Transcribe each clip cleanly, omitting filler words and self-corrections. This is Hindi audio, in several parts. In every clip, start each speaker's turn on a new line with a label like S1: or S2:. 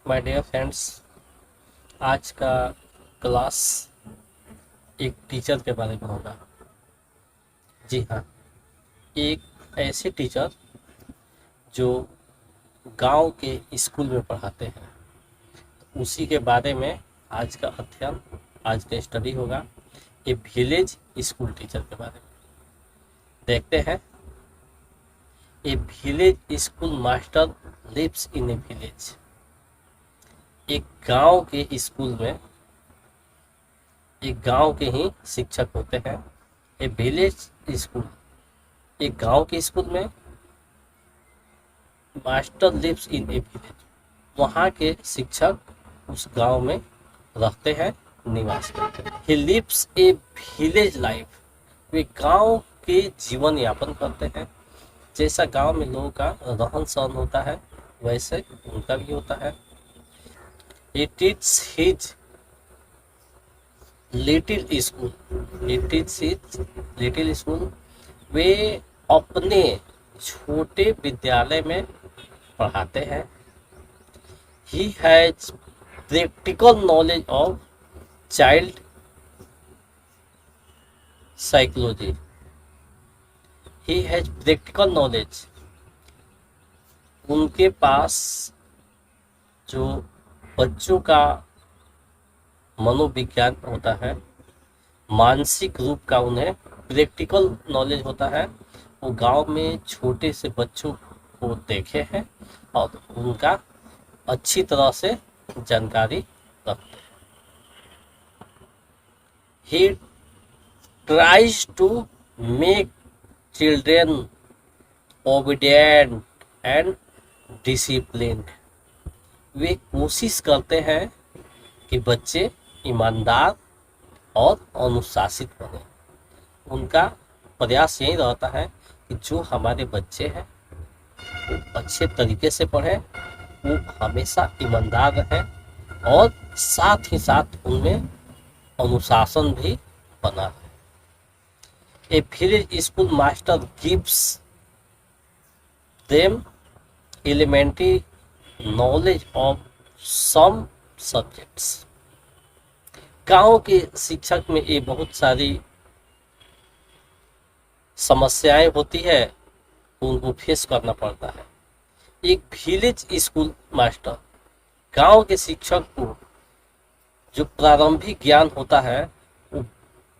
S1: माय डियर फ्रेंड्स, आज का क्लास एक टीचर के बारे में होगा। जी हाँ, एक ऐसे टीचर जो गांव के स्कूल में पढ़ाते हैं, उसी के बारे में आज का अध्ययन, आज का स्टडी होगा। ए विलेज स्कूल टीचर के बारे में देखते हैं। A village school master lives in a village. एक गांव के स्कूल में एक गांव के ही शिक्षक होते हैं। ए विलेज स्कूल, एक गांव के स्कूल में master lives in a village, वहाँ के शिक्षक उस गांव में रहते हैं, निवास करते हैं। He lives a village life, वे गांव के जीवन यापन करते हैं। जैसा गांव में लोगों का रहन सहन होता है, वैसे उनका भी होता है। He teach his little school, little school, वे अपने छोटे विद्यालय में पढ़ाते हैं। He has practical knowledge of child psychology. He has practical knowledge, उनके पास जो बच्चों का मनोविज्ञान होता है, मानसिक रूप का उन्हें प्रैक्टिकल नॉलेज होता है। वो गांव में छोटे से बच्चों को देखे हैं और उनका अच्छी तरह से जानकारी रखते हैं। He tries to make children obedient and disciplined. वे कोशिश करते हैं कि बच्चे ईमानदार और अनुशासित बने। उनका प्रयास यही रहता है कि जो हमारे बच्चे हैं वो अच्छे तरीके से पढ़ें, वो हमेशा ईमानदार रहें और साथ ही साथ उनमें अनुशासन भी बना रहे। A village school master gives them elementary knowledge of some subjects. गांव के शिक्षक में ये बहुत सारी समस्याएं होती है, उनको फेस करना पड़ता है। एक विलेज स्कूल मास्टर गांव के शिक्षक को जो प्रारंभिक ज्ञान होता है वो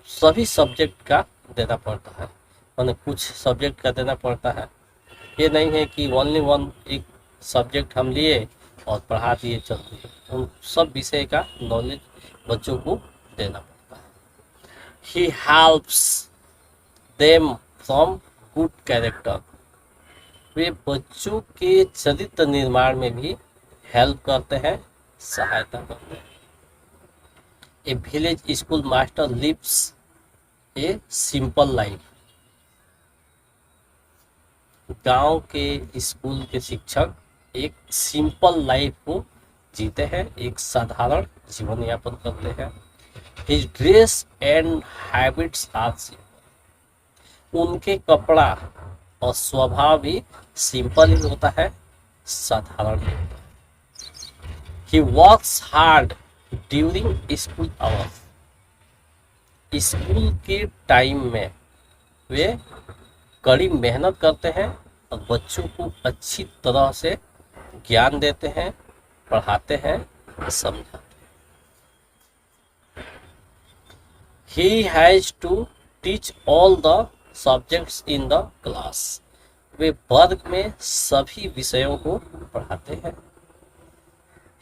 S1: सभी सब्जेक्ट का देना पड़ता है, माने कुछ सब्जेक्ट का देना पड़ता है। ये नहीं है कि ओनली वन एक सब्जेक्ट हम लिए और पढ़ा दिए चल दिए, उन सब विषय का नॉलेज बच्चों को देना पड़ता है। He helps them from good character, वे बच्चों के चरित्र निर्माण में भी हेल्प करते हैं, सहायता करते हैं। A village school master lives a simple life. गांव के स्कूल के शिक्षक एक सिंपल लाइफ को जीते हैं, एक साधारण जीवन यापन करते हैं। His dress and habits are simple, उनके कपड़ा और स्वभाव भी सिंपल ही होता है, साधारण ही होता है। He works hard during school hours, school के टाइम में वे कड़ी मेहनत करते हैं और बच्चों को अच्छी तरह से ज्ञान देते हैं, पढ़ाते हैं, समझाते हैं। He has to teach all the subjects in the class, वे वर्ग में सभी विषयों को पढ़ाते हैं।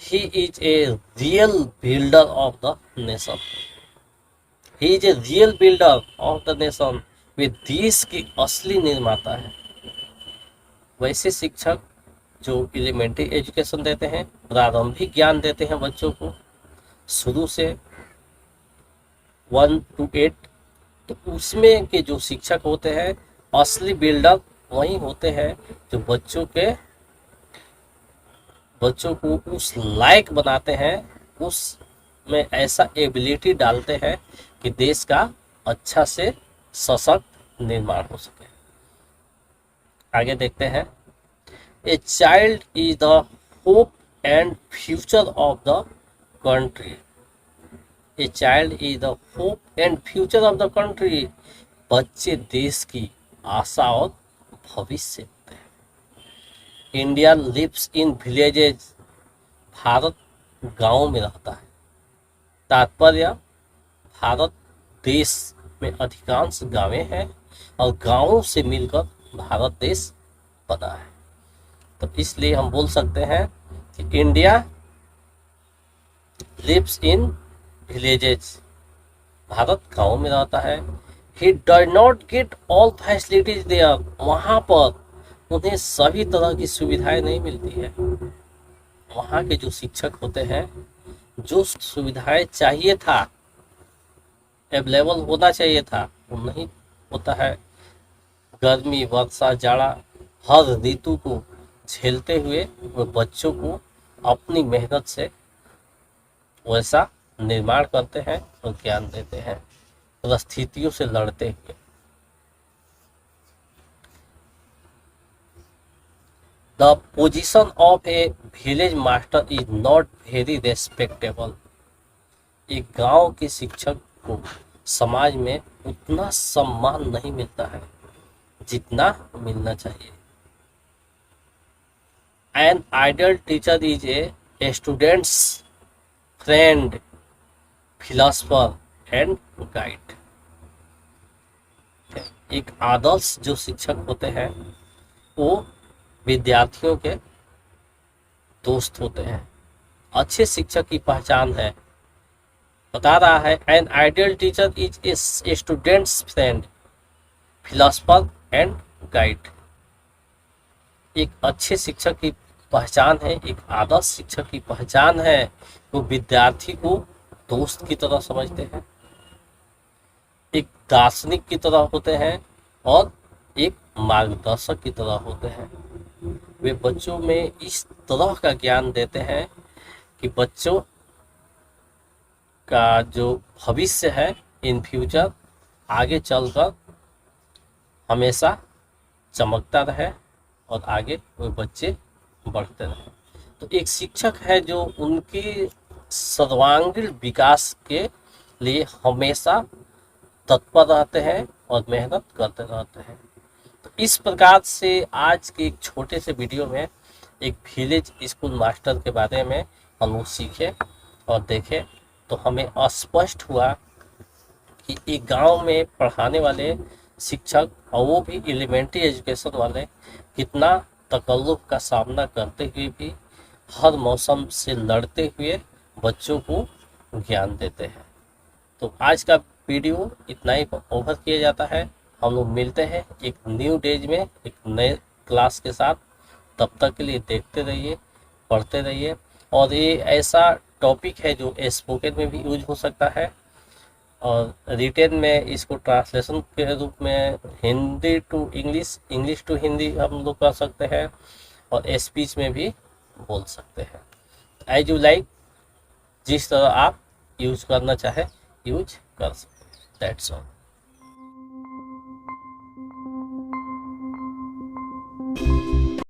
S1: He is a real builder of the nation, he is a real builder of the nation, वे देश के असली निर्माता है। वैसे शिक्षक जो एलिमेंट्री एजुकेशन देते हैं, प्रारंभिक ज्ञान देते हैं बच्चों को शुरू से 1 to 8, तो उसमें के जो शिक्षक होते हैं असली बिल्डर वही होते हैं जो बच्चों को उस लायक बनाते हैं, उसमें ऐसा एबिलिटी डालते हैं कि देश का अच्छा से सशक्त निर्माण हो सके। आगे देखते हैं। A child is the hope and future of the country. A child is the hope and future of the country. बच्चे देश की आशा और भविष्य होते हैं। India lives in villages. भारत गांव में रहता है। तात्पर्य, भारत देश में अधिकांश गांवें हैं और गांवों से मिलकर भारत देश बना है। तो इसलिए हम बोल सकते हैं कि इंडिया लिव्स इन विलेजेस। भारत गांव में रहता है। He does not get all facilities there. वहाँ पर उन्हें सभी तरह की सुविधाएं नहीं मिलती है। वहाँ के जो शिक्षक होते हैं, जो सुविधाएं चाहिए था, अवेलेबल होना चाहिए था, वो नहीं होता है। गर्मी, वर्षा, जाड़ा, हर ऋतु को झेलते हुए वो बच्चों को अपनी मेहनत से वैसा निर्माण करते हैं और ज्ञान देते हैं, परिस्थितियों से लड़ते हुए। The position of A village master is not very respectable. एक गांव के शिक्षक को समाज में उतना सम्मान नहीं मिलता है जितना मिलना चाहिए। An ideal teacher is a students friend, philosopher and guide. एक आदर्श जो शिक्षक होते हैं वो विद्यार्थियों के दोस्त होते हैं। अच्छे शिक्षक की पहचान है, बता रहा है, an ideal teacher is a students friend, philosopher and guide. एक अच्छे शिक्षक की पहचान है, एक आदर्श शिक्षक की पहचान है, वो विद्यार्थी को दोस्त की तरह समझते हैं, एक दार्शनिक की तरह होते हैं और एक मार्गदर्शक की तरह होते हैं। वे बच्चों में इस तरह का ज्ञान देते हैं कि बच्चों का जो भविष्य है इन फ्यूचर आगे चलकर हमेशा चमकता रहे और आगे वो बच्चे बढ़ते रहे। तो एक शिक्षक है जो उनके सर्वांगीण विकास के लिए हमेशा तत्पर रहते हैं और मेहनत करते रहते हैं। तो इस प्रकार से आज के एक छोटे से वीडियो में एक विलेज स्कूल मास्टर के बारे में हम लोग सीखे और देखे, तो हमें स्पष्ट हुआ कि एक गांव में पढ़ाने वाले शिक्षक और वो भी एलिमेंट्री एजुकेशन वाले कितना तकल्लुफ का सामना करते हुए भी हर मौसम से लड़ते हुए बच्चों को ज्ञान देते हैं। तो आज का वीडियो इतना ही ओवर किया जाता है। हम लोग मिलते हैं एक न्यू डेज में एक नए क्लास के साथ। तब तक के लिए देखते रहिए, पढ़ते रहिए। और ये ऐसा टॉपिक है जो स्पोकन में भी यूज हो सकता है और रिटेन में इसको ट्रांसलेशन के रूप में Hindi to English, English to Hindi हम लोग कर सकते हैं और स्पीच में भी बोल सकते हैं। एज यू लाइक, जिस तरह आप यूज करना चाहे यूज कर सकते हैं। That's all.